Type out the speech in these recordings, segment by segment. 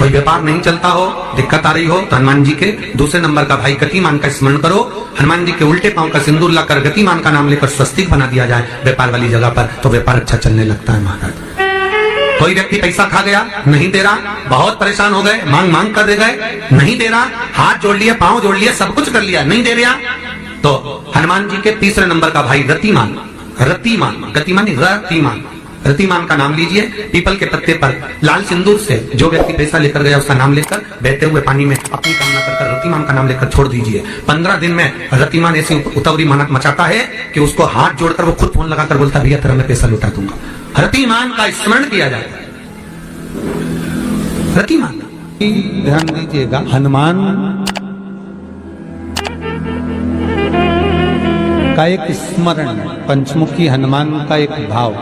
कोई व्यापार नहीं चलता हो, दिक्कत आ रही हो, तो हनुमान जी के दूसरे नंबर का भाई गतिमान का स्मरण करो। हनुमान जी के उल्टे पांव का सिंदूर लाकर गतिमान का नाम लेकर स्वस्तिक बना दिया जाए व्यापार वाली जगह पर, तो व्यापार अच्छा चलने लगता है महाराज। कोई व्यक्ति पैसा खा गया, नहीं दे रहा, बहुत परेशान हो गए, मांग मांग कर दे गए, नहीं दे रहा, हाथ जोड़ लिए, पांव जोड़ लिए, सब कुछ कर लिया, नहीं दे रहा, तो हनुमान जी के तीसरे नंबर का भाई रतिमान, रतिमान, गतिमान नहीं, रतिमान, रतिमान का नाम लीजिए। पीपल के पत्ते पर लाल सिंदूर से जो व्यक्ति पैसा लेकर गया उसका नाम लेकर बहते हुए पानी में अपनी कामना कर रतिमान का नाम लेकर छोड़ दीजिए। 15 दिन में रतिमान ऐसी उतावली मेहनत मचाता है कि उसको हाथ जोड़कर वो खुद फोन लगाकर बोलता भैया तेरा मैं पैसा लौटा दूंगा। रतिमान का स्मरण किया जाता है। रतिमान ध्यान दीजिएगा, हनुमान का एक स्मरण, पंचमुखी हनुमान का एक भाव।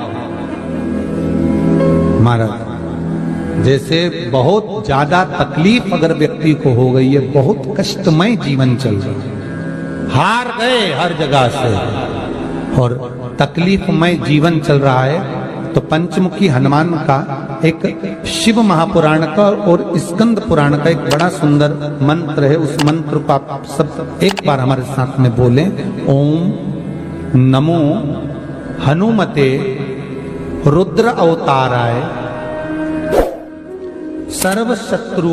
महाराज जैसे बहुत ज्यादा तकलीफ अगर व्यक्ति को हो गई है, बहुत कष्टमय जीवन चल रहा है, हार गए हर जगह से और तकलीफमय जीवन चल रहा है, तो पंचमुखी हनुमान का एक शिव महापुराण का और स्कंद पुराण का एक बड़ा सुंदर मंत्र है। उस मंत्र को आप सब एक बार हमारे साथ में बोलें। ओम नमो हनुमते रुद्र अवताराय सर्व शत्रु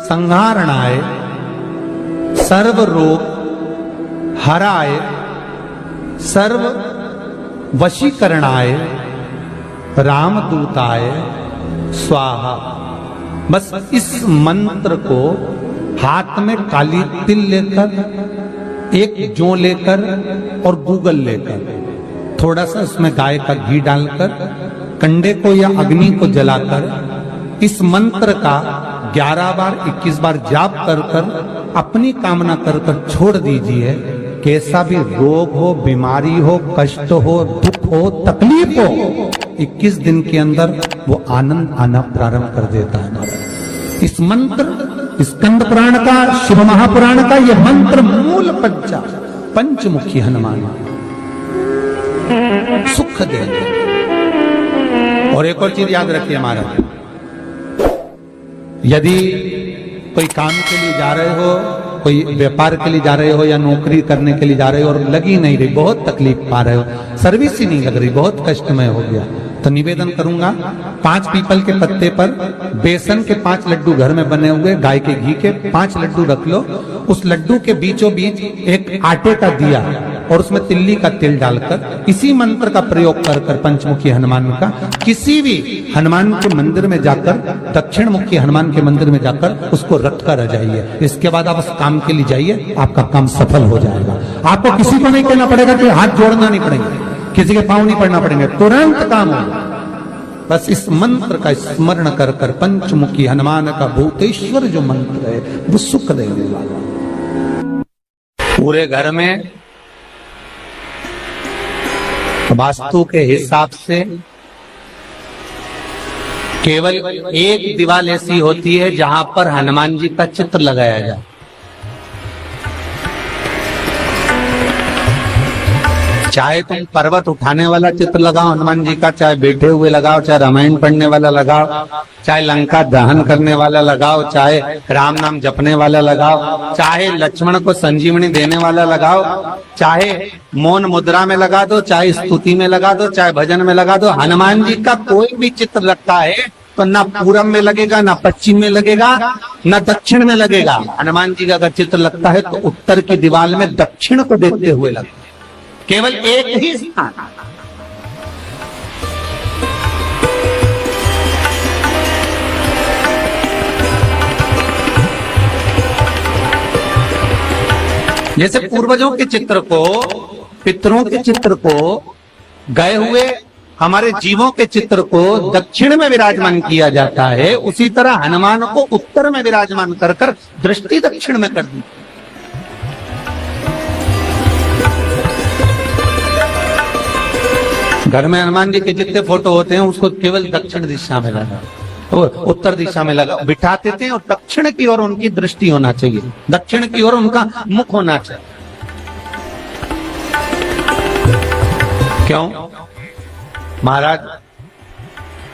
संहारणाय सर्व रोग हराय सर्व वशीकरणाय रामदूताय स्वाहा। बस इस मंत्र को हाथ में काली तिल लेकर, एक जौ लेकर और गूगल लेकर, थोड़ा सा उसमें गाय का घी डालकर, कंडे को या अग्नि को जलाकर इस मंत्र का 11 बार 21 बार जाप कर कर अपनी कामना कर कर छोड़ दीजिए। कैसा भी रोग हो, बीमारी हो, कष्ट हो, दुख हो, तकलीफ हो, 21 दिन के अंदर वो आनंद आना प्रारंभ कर देता है। इस मंत्र, स्कंद पुराण का, शिव महापुराण का ये मंत्र मूल पंचमुखी हनुमान सुख देंगे। और एक और चीज याद रखिए महाराज, यदि कोई काम के लिए जा रहे हो, कोई व्यापार के लिए जा रहे हो या नौकरी करने के लिए जा रहे हो और लगी नहीं रही, बहुत तकलीफ पा रहे हो, सर्विस ही नहीं लग रही, बहुत कष्टमय हो गया, तो निवेदन करूंगा 5 पीपल के पत्ते पर बेसन के 5 लड्डू घर में बने हुए, गाय के घी के 5 लड्डू रख लो। उस लड्डू के बीचों बीच एक आटे का दिया और उसमें तिल्ली का तेल डालकर इसी मंत्र का प्रयोग कर कर पंचमुखी हनुमान का किसी भी हनुमान के मंदिर में जाकर, दक्षिण मुखी हनुमान के मंदिर में जाकर उसको रख कर आ जाइए। इसके बाद आप उस काम के लिए जाइए, आपका काम सफल हो जाएगा। आपको किसी को नहीं कहना पड़ेगा कि हाथ जोड़ना नहीं पड़ेगा, किसी के पांव नहीं पड़ना पड़ेंगे, तुरंत काम होगा। बस इस मंत्र का स्मरण कर कर पंचमुखी हनुमान का भूतेश्वर जो मंत्र है वो सुख देने वाला। पूरे घर में वास्तु के हिसाब से केवल एक दीवार ऐसी होती है जहां पर हनुमान जी का चित्र लगाया जाए। चाहे तुम पर्वत उठाने वाला चित्र लगाओ हनुमान जी का, चाहे बैठे हुए लगाओ, चाहे रामायण पढ़ने वाला लगाओ, चाहे लंका दहन करने वाला लगाओ, चाहे राम नाम जपने वाला लगाओ, चाहे लक्ष्मण को संजीवनी देने वाला लगाओ, चाहे मौन मुद्रा में लगा दो, चाहे स्तुति में लगा दो, चाहे भजन में लगा दो। हनुमान जी का कोई भी चित्र लगता है तो ना पूरब में लगेगा, ना पश्चिम में लगेगा, ना दक्षिण में लगेगा। हनुमान जी का अगर चित्र लगता है तो उत्तर की दीवार में दक्षिण को देखते हुए लगता है, केवल एक ही स्थान। जैसे पूर्वजों के चित्र को, पितरों के चित्र को, गए हुए हमारे जीवों के चित्र को दक्षिण में विराजमान किया जाता है, उसी तरह हनुमान को उत्तर में विराजमान कर कर दृष्टि दक्षिण में कर दी। घर में हनुमान जी के जितने फोटो होते हैं उसको केवल दक्षिण दिशा में लगा, उत्तर दिशा में लगा बिठाते थे और दक्षिण की ओर उनकी दृष्टि होना चाहिए, दक्षिण की ओर उनका मुख होना चाहिए। क्यों महाराज?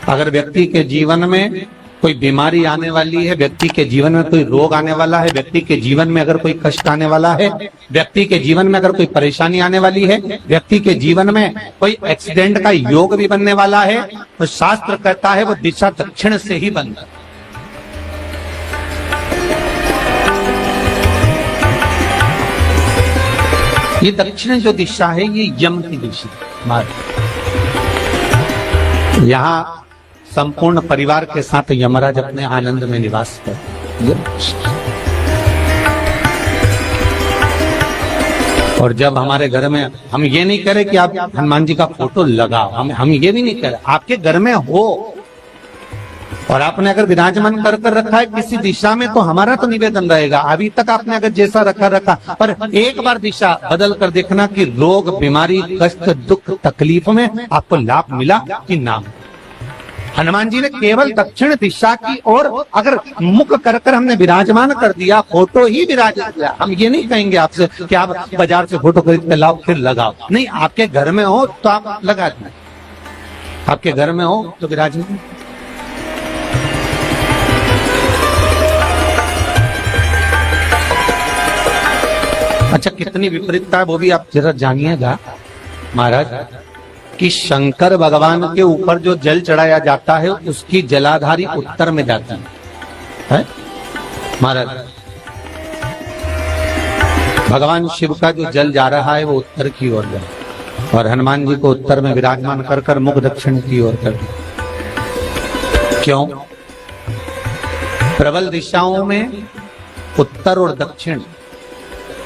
अगर व्यक्ति के जीवन में कोई बीमारी आने वाली है, व्यक्ति के जीवन में कोई रोग आने वाला है, व्यक्ति के जीवन में अगर कोई कष्ट आने वाला है, व्यक्ति के जीवन में अगर कोई परेशानी आने वाली है, व्यक्ति के जीवन में कोई एक्सीडेंट का योग भी बनने वाला है, तो शास्त्र कहता है वो दिशा दक्षिण से ही बनता है। ये दक्षिण जो दिशा है ये यम की दिशा। यहाँ संपूर्ण परिवार के साथ यमराज अपने आनंद में निवास करते। और जब हमारे घर में, हम ये नहीं कह रहे कि आप हनुमान जी का फोटो लगाओ, हम ये भी नहीं कह रहे, आपके घर में हो और आपने अगर विराजमान कर रखा है किसी दिशा में, तो हमारा तो निवेदन रहेगा, अभी तक आपने अगर जैसा रखा, पर एक बार दिशा बदल कर देखना कि रोग, बीमारी, कष्ट, दुख, तकलीफ में आपको लाभ मिला कि ना। हनुमान जी ने केवल दक्षिण दिशा की ओर अगर मुख कर हमने विराजमान कर दिया, फोटो ही विराजित किया। हम ये नहीं कहेंगे आपसे कि आप बाजार से फोटो खरीद के लाओ फिर लगाओ, नहीं, आपके घर में हो तो आप लगा दें, आपके घर में हो तो विराजमान। अच्छा, कितनी विपरीतता है वो भी आप जरा जानिएगा महाराज, कि शंकर भगवान के ऊपर जो जल चढ़ाया जाता है उसकी जलाधारी उत्तर में जाती है महाराज। भगवान शिव का जो जल जा रहा है वो उत्तर की ओर जाए और हनुमान जी को उत्तर में विराजमान कर मुख दक्षिण की ओर कर दिया। क्यों? प्रबल दिशाओं में उत्तर और दक्षिण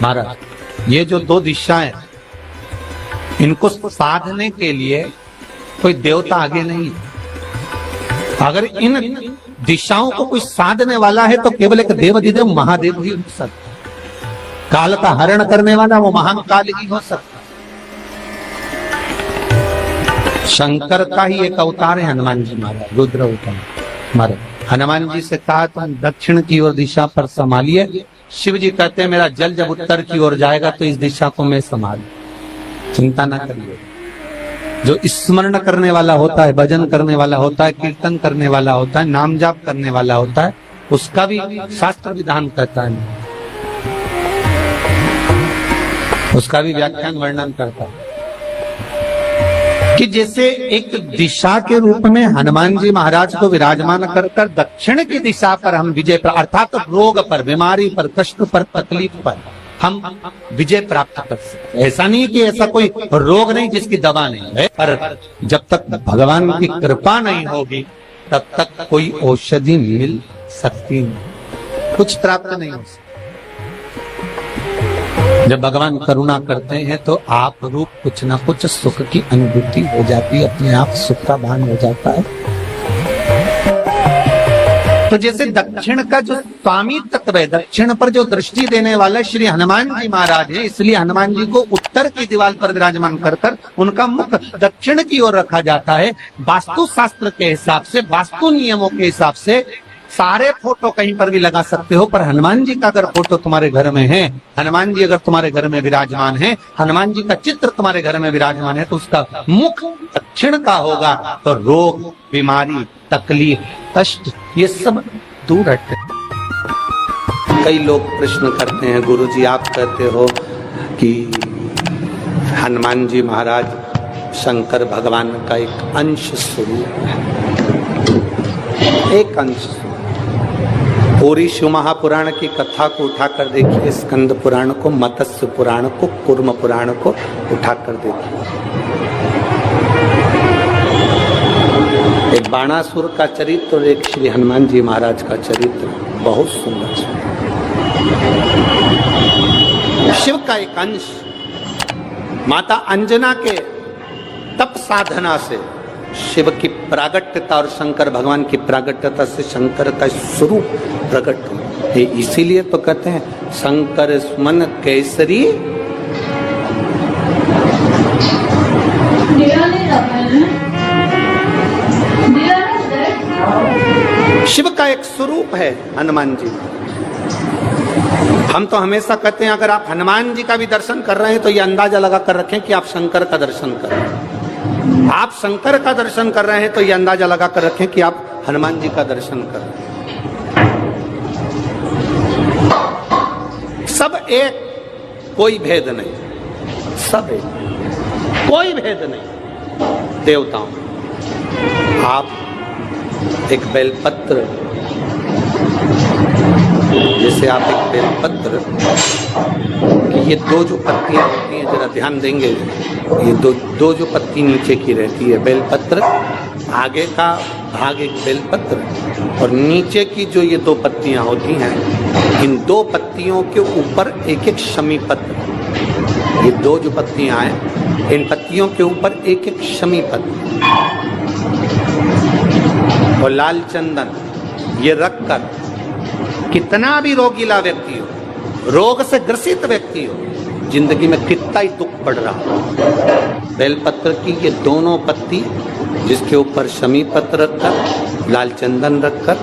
महाराज, ये जो दो दिशाएं, इनको साधने के लिए कोई देवता आगे नहीं। अगर इन दिशाओं को कोई साधने वाला है तो केवल एक देवाधिदेव महादेव ही हो सकता। काल का हरण करने वाला वो महान काल ही हो सकता। शंकर का ही एक अवतार है हनुमान जी महाराज, रुद्र अवतार महाराज। हनुमान जी से कहा तुम दक्षिण की ओर दिशा पर संभालिए। शिव जी कहते हैं मेरा जल जब उत्तर की ओर जाएगा तो इस दिशा को मैं संभालू, चिंता ना करिए। जो स्मरण करने वाला होता है, भजन करने वाला होता है, कीर्तन करने वाला होता है, नाम जाप करने वाला होता है, उसका भी शास्त्र विधान कहता है, उसका भी व्याख्यान वर्णन करता है कि जैसे एक दिशा के रूप में हनुमान जी महाराज को विराजमान कर दक्षिण की दिशा पर हम विजय पर, अर्थात रोग पर, बीमारी पर, कष्ट पर, तकलीफ पर हम विजय प्राप्त कर सकते। ऐसा नहीं कि ऐसा कोई रोग नहीं जिसकी दवा नहीं है, पर जब तक भगवान की कृपा नहीं होगी तब तक कोई औषधि मिल सकती नहीं, कुछ प्राप्त नहीं हो सकता। जब भगवान करुणा करते हैं तो आप रूप कुछ ना कुछ सुख की अनुभूति हो जाती है, अपने आप सुख का भान हो जाता है। तो जैसे दक्षिण का जो स्वामी तत्व है, दक्षिण पर जो दृष्टि देने वाला श्री हनुमान जी महाराज है, इसलिए हनुमान जी को उत्तर की दीवार पर विराजमान कर उनका मुख दक्षिण की ओर रखा जाता है। वास्तु शास्त्र के हिसाब से, वास्तु नियमों के हिसाब से सारे फोटो कहीं पर भी लगा सकते हो, पर हनुमान जी का अगर फोटो तुम्हारे घर में है, हनुमान जी अगर तुम्हारे घर में विराजमान है, हनुमान जी का चित्र तुम्हारे घर में विराजमान है, तो उसका मुख दक्षिण का होगा, तो रोग, बीमारी, तकलीफ, कष्ट ये सब दूर हटते। कई लोग प्रश्न करते हैं, गुरुजी आप कहते हो कि हनुमान जी महाराज शंकर भगवान का एक अंश स्वरूप है, एक अंश। पूरी शिव महापुराण की कथा को उठाकर देखिए, स्कंद पुराण को, मत्स्य पुराण को, कूर्म पुराण को उठाकर देखिए। एक बाणासुर का चरित्र और एक श्री हनुमान जी महाराज का चरित्र बहुत सुंदर। शिव का एक अंश माता अंजना के तप साधना से शिव की प्रागट्यता और शंकर भगवान की प्रागट्यता से शंकर का स्वरूप प्रकट हो। इसीलिए तो कहते हैं शंकर सुमन केसरी। शिव का एक स्वरूप है हनुमान जी। हम तो हमेशा कहते हैं अगर आप हनुमान जी का भी दर्शन कर रहे हैं तो ये अंदाजा लगा कर रखें कि आप शंकर का दर्शन कर रहे हैं। आप शंकर का दर्शन कर रहे हैं तो ये अंदाजा लगा कर रखें कि आप हनुमान जी का दर्शन कर रहे हैं। सब एक, कोई भेद नहीं, सब एक, कोई भेद नहीं देवताओं। आप एक बेलपत्र, जैसे आप एक बेलपत्र कि ये दो जो पत्तियां होती हैं, जरा ध्यान देंगे, ये दो जो पत्ती नीचे की रहती है बेलपत्र, आगे का भाग एक बेलपत्र और नीचे की जो ये दो पत्तियां होती हैं, इन दो पत्तियों के ऊपर एक एक शमी पत्र। ये दो जो पत्तियां हैं, इन पत्तियों के ऊपर एक एक शमी पत्र और लाल चंदन ये रखकर, कितना भी रोगीला व्यक्ति हो, रोग से ग्रसित व्यक्ति हो, जिंदगी में कितना ही दुख पड़ रहा हो, बेलपत्र की ये दोनों पत्ती जिसके ऊपर शमी पत्र रखकर, लाल चंदन रखकर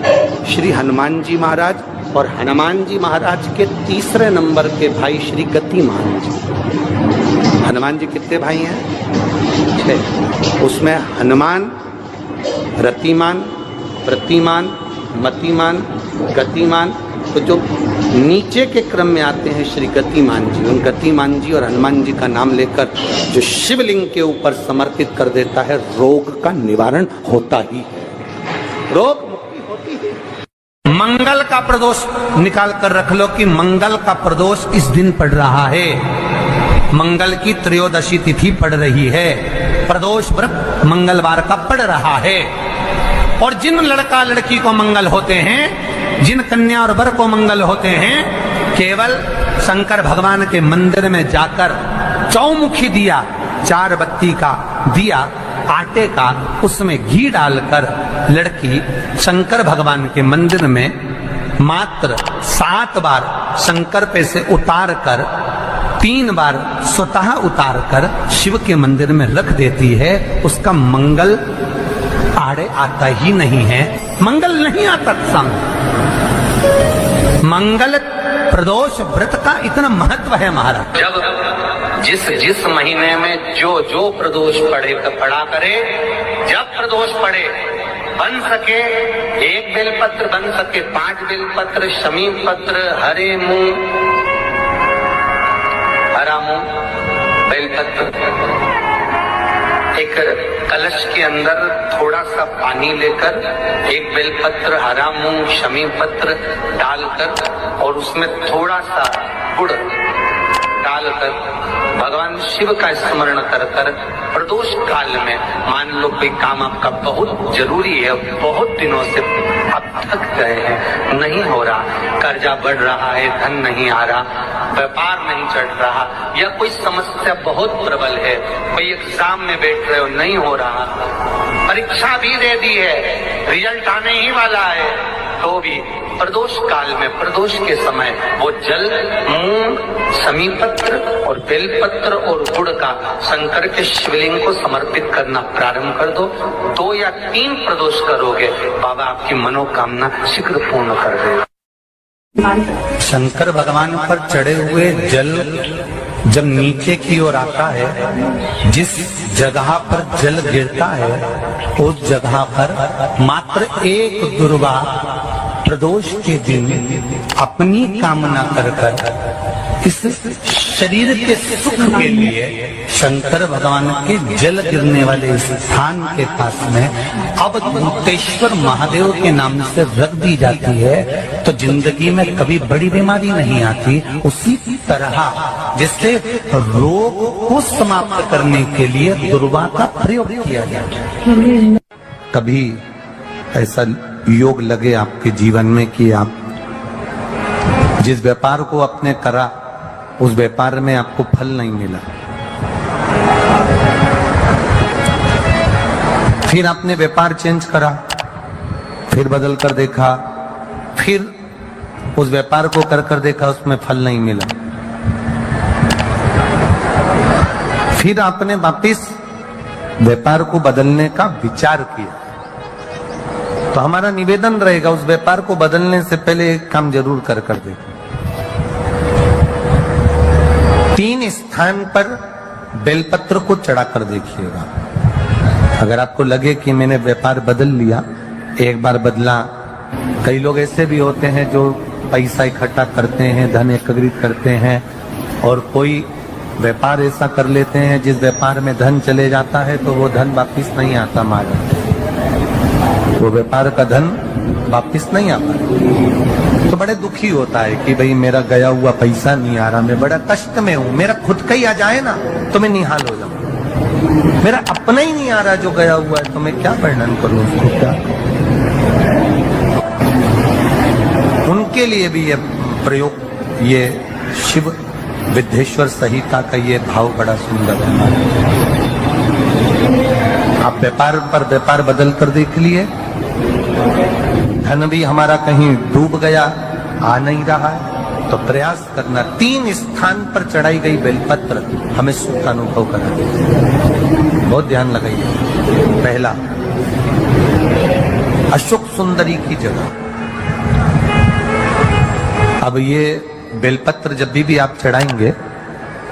श्री हनुमान जी महाराज और हनुमान जी महाराज के तीसरे नंबर के भाई श्री गतिमान जी। हनुमान जी कितने भाई हैं? 6। उसमें हनुमान, रतिमान, प्रतिमान, मतिमान, गतिमान, तो जो नीचे के क्रम में आते हैं श्री गतिमान जी, उन गतिमान जी और हनुमान जी का नाम लेकर जो शिवलिंग के ऊपर समर्पित कर देता है, रोग का निवारण होता ही है, रोग मुक्ति होती है। मंगल का प्रदोष निकाल कर रख लो कि मंगल का प्रदोष इस दिन पड़ रहा है, मंगल की त्रयोदशी तिथि पड़ रही है, प्रदोष व्रत मंगलवार का पड़ रहा है। और जिन लड़का लड़की को मंगल होते हैं, जिन कन्या और वर को मंगल होते हैं, केवल शंकर भगवान के मंदिर में जाकर चौमुखी दिया, 4 बत्ती का दिया आटे का, उसमें घी डालकर लड़की शंकर भगवान के मंदिर में मात्र 7 बार शंकर पे से उतार कर 3 बार स्वतः उतार कर शिव के मंदिर में रख देती है, उसका मंगल आड़े आता ही नहीं है, मंगल नहीं आता सामने। मंगल प्रदोष व्रत का इतना महत्व है महाराज। जब जिस महीने में जो प्रदोष पड़ा करे, जब प्रदोष पड़े, बन सके 1 बेलपत्र, बन सके 5 बेलपत्र, शमी पत्र, हरे मूंग, हरा मूंग, बेलपत्र, एक कलश के अंदर थोड़ा सा पानी लेकर 1 बेलपत्र, हरा मूंग, शमी पत्र डालकर और उसमें थोड़ा सा गुड़ डालकर भगवान शिव का स्मरण कर कर प्रदोष काल में, मान लो कोई काम आपका बहुत जरूरी है, बहुत दिनों से आप थक गए हैं, नहीं हो रहा, कर्जा बढ़ रहा है, धन नहीं आ रहा, व्यापार नहीं चढ़ रहा, या कोई समस्या बहुत प्रबल है, कोई एग्जाम में बैठ रहे हो नहीं हो रहा, परीक्षा भी दे दी है, रिजल्ट आने ही वाला है, तो भी प्रदोष काल में, प्रदोष के समय वो जल, मूंग, शमी पत्र और बेलपत्र और गुड़ का शंकर के शिवलिंग को समर्पित करना प्रारंभ कर दो। 2 या 3 प्रदोष करोगे, बाबा आपकी मनोकामना शीघ्र पूर्ण कर देगा। शंकर भगवान पर चढ़े हुए जल जब नीचे की ओर आता है, जिस जगह पर जल गिरता है, उस जगह पर मात्र 1 दुर्गा प्रदोष के दिन अपनी कामना कर इस शरीर के सुख के लिए शंकर भगवान के जल गिरने वाले स्थान के पास में अवधूतेश्वर महादेव के नाम से रख दी जाती है, तो जिंदगी में कभी बड़ी बीमारी नहीं आती। उसी तरह जिससे रोग को समाप्त करने के लिए दुर्वा का प्रयोग किया जाता है। कभी ऐसा योग लगे आपके जीवन में कि आप जिस व्यापार को आपने करा, उस व्यापार में आपको फल नहीं मिला, फिर आपने व्यापार चेंज करा, फिर बदल कर देखा, फिर उस व्यापार को कर देखा, उसमें फल नहीं मिला, फिर आपने वापिस व्यापार को बदलने का विचार किया, तो हमारा निवेदन रहेगा उस व्यापार को बदलने से पहले एक काम जरूर कर देखो। 3 स्थान पर बेलपत्र को चढ़ा कर देखिएगा। अगर आपको लगे कि मैंने व्यापार बदल लिया, एक बार बदला, कई लोग ऐसे भी होते हैं जो पैसा इकट्ठा करते हैं, धन एकत्रित करते हैं, और कोई व्यापार ऐसा कर लेते हैं जिस व्यापार में धन चले जाता है तो वो धन वापिस नहीं आता महाराज, वो व्यापार का धन वापिस नहीं आता। तो बड़े दुखी होता है कि भाई मेरा गया हुआ पैसा नहीं आ रहा, मैं बड़ा कष्ट में हूं, मेरा खुद का ही आ जाए ना तो मैं निहाल हो जाऊं, मेरा अपना ही नहीं आ रहा जो गया हुआ है, तो मैं क्या वर्णन करूं उसको, क्या। उनके लिए भी ये प्रयोग, ये शिव विद्येश्वर संहिता का ये भाव बड़ा सुंदर है। आप व्यापार पर व्यापार बदल कर देख लिए, धन भी हमारा कहीं डूब गया, आ नहीं रहा है, तो प्रयास करना। 3 स्थान पर चढ़ाई गई बेलपत्र हमें सुख का अनुभव कराती, बहुत ध्यान लगाइए। पहला, अशोक सुंदरी की जगह। अब ये बेलपत्र जब भी आप चढ़ाएंगे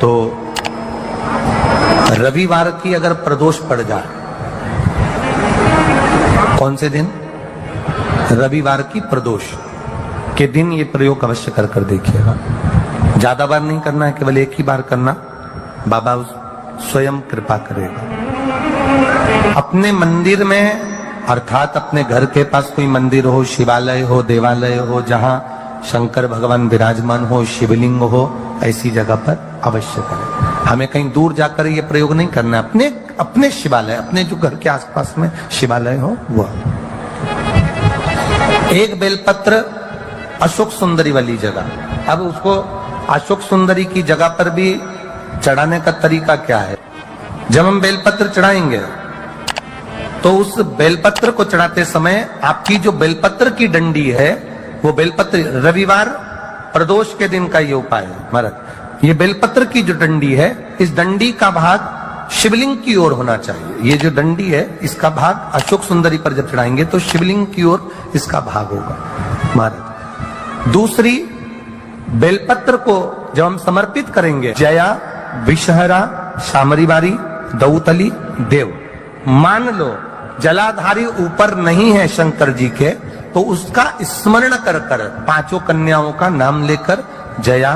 तो रविवार की अगर प्रदोष पड़ जाए, कौन से दिन, रविवार की प्रदोष के दिन ये प्रयोग अवश्य कर कर देखिएगा। ज्यादा बार नहीं करना है, केवल एक ही बार करना, बाबा स्वयं कृपा करेगा। अपने मंदिर में, अर्थात अपने घर के पास कोई मंदिर हो, शिवालय हो, देवालय हो, जहां शंकर भगवान विराजमान हो, शिवलिंग हो, ऐसी जगह पर अवश्य करें। हमें कहीं दूर जाकर ये प्रयोग नहीं करना, अपने शिवालय, अपने जो घर के आसपास में शिवालय हो वो। एक बेलपत्र अशोक सुंदरी वाली जगह। अब उसको अशोक सुंदरी की जगह पर भी चढ़ाने का तरीका क्या है? जब हम बेलपत्र चढ़ाएंगे तो उस बेलपत्र को चढ़ाते समय आपकी जो बेलपत्र की डंडी है, वो बेलपत्र, रविवार प्रदोष के दिन का ये उपाय है महाराज। ये बेलपत्र की जो डंडी है, इस डंडी का भाग शिवलिंग की ओर होना चाहिए। ये जो डंडी है, इसका भाग अशोक सुंदरी पर जब चढ़ाएंगे तो शिवलिंग की ओर इसका भाग होगा महाराज। दूसरी, बेलपत्र को जब हम समर्पित करेंगे, जया, विषहरा, शामरीवारी, दौतली, देव, मान लो जलाधारी ऊपर नहीं है शंकर जी के, तो उसका स्मरण कर कर 5 कन्याओं का नाम लेकर जया,